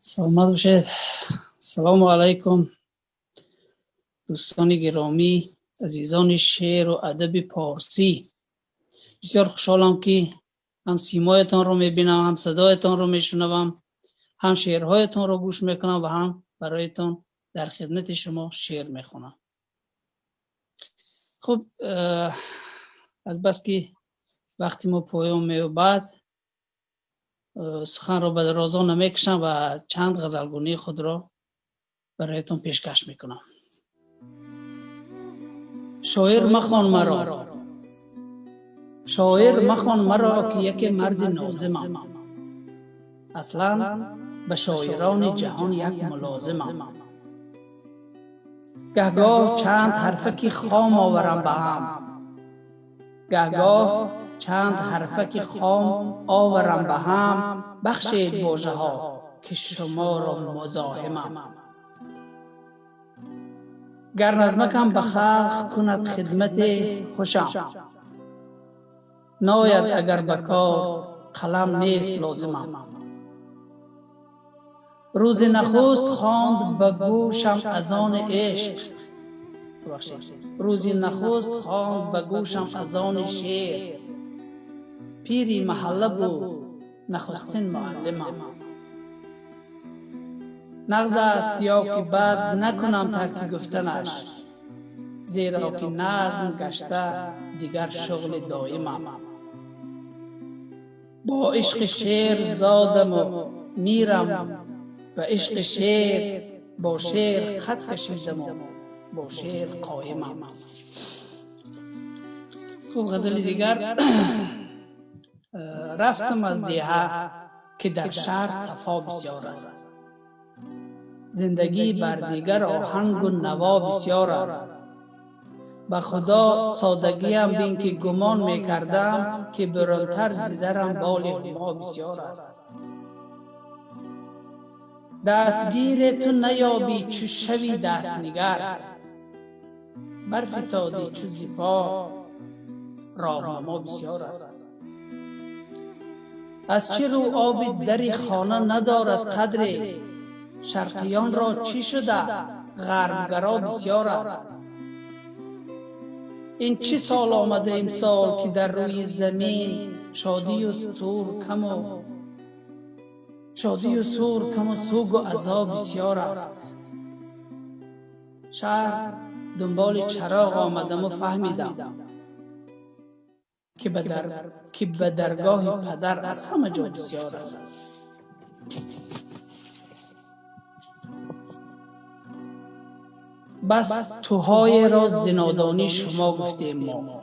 سلامت باشید. سلام علیکم دوستان گرامی، عزیزان شعر و ادب پارسی. بسیار خوشحالم که هم سیمایتان رو میبینم، هم صدایتان رو میشنوم، هم شعرهایتان رو گوش میکنم و هم برایتان در خدمت شما شعر میخونم. خب از بس که وقتی ما پایان میوبد سخن را به درازا نمیکشم و چند غزلگونی خود را برایتان پیشکش میکنم. شاعر مخوان مرا، شاعر مخوان مرا که یک مرد نازمم، اصلا به شاعران جهان یک ملازمم. گهگاه چند حرفکی خام آورم به هم، گهگاه چند حرفکی خام آورم به هم. بخشید واژه ها که شما را مزاحمم. گر نظمکم به خلق کند خدمت خوشم، ناید اگر به کار قلم نیست لازمم. روز نخست خواند به گوشم اذان عشق، روزی نخست خواند به گوشم اذان شعر. پیری محله بود نخستین معلمم. نغز است یا که بد نکنم ترک گفتنش، زیرا که نظم گشته دیگر شغل دائمم. با عشق شعر زادم و میرم و عشق شعر، با شعر خط کشیدم و با شعر قایمم. خب غزل دیگر. رفتم از دیها که در شهر صفا بسیار است، زندگی بر دیگر آهنگ و نوا بسیار است. به خدا سادگیم بین که گمان میکردم که برانتر زدرم بال هما بسیار است. دستگیر تو نیابی چو شوی دست نگر، برفتادی چو زیپا راهنما بسیار است. از چه رو آب دری خانه ندارد قدری، شرقیان را چی شده غربگرا بسیار است. این چه سال آمده امسال که در روی زمین شادی و سرور کم و سوگ و عذاب بسیار است. شهر دنبال چراغ آمدم و فهمیدم که به درگاه پدر از همه جا بسیار است. بس توهای را زنادانی شما گفتیم ما،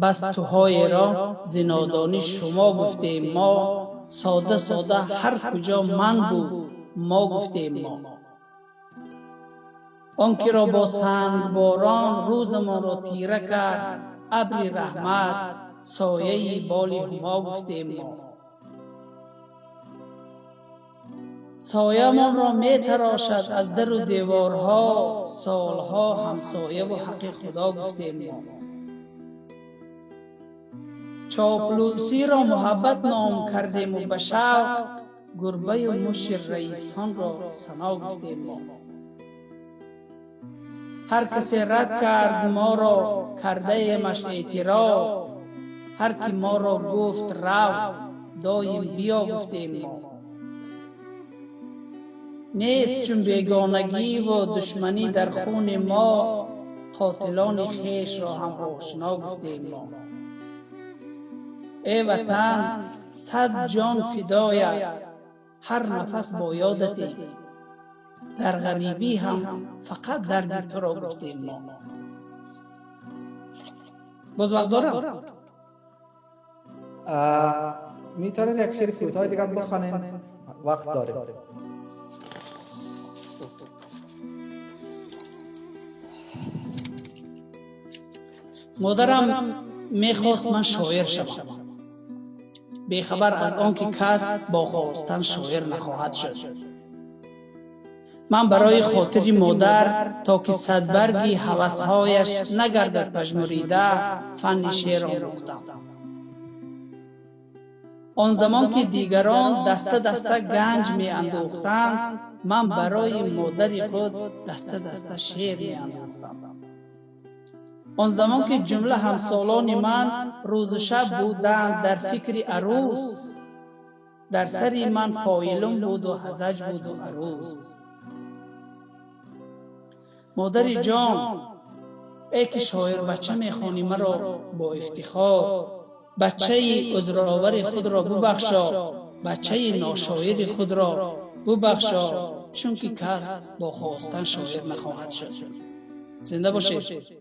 بس توهای را زنادانی شما گفتیم ما. ساده ساده هر کجا من بود ما گفتیم ما. آنکه را با سنگ باران روزمان را تیره کرد، ابر رحمت سایه بال هما گفتیم ما. سایه من را می تراشد از در و دیوارها، سالها همسایه و حق خدا گفتیم ما. چاپلوسی را محبت نام کردیم و به شوق، گربه و مش رئیسان را ثنا گفتیم ما. هر کسی رد کرد ما را کرده ایمش اعتراف، هر کی ما را گفت رو دایم بیا گفتیم ما. نیست چون بیگانگی و دشمنی در خون ما، قاتلان خویش را هم آشنا گفتیم ما. ای وطن صد جان فدایت، هر نفس با یادتی، در غریبی هم فقط درد تو را گفتیم ما. باز وقت دارم؟ میتونین یک شعر کوتاه دیگه بخونین؟ وقت داریم. مادرم میخواست من شاعر شوم، بیخبر از آن که کس با خواستن شاعر نخواهد شد. من برای خاطر مادر تا که صدبرگی هوسهایش نگردد پژمریده، فن شعر آموختم. آن زمان که دیگران دسته دسته گنج می اندوختند، من برای مادر خود دسته دسته شیر می اندوختم. آن زمان که جمله همسالان من روز شب بودند در فکر عروس، در سری من فایلم بود و هزج بود و عروس. مادر جان، ای که شاعر بچه میخوانی مرا با افتخار، بچه عذرآور خود را ببخشا، بچه ناشاعر خود را ببخشا، چون که کس با خواستن شاعر نخواهد شد. زنده باشید.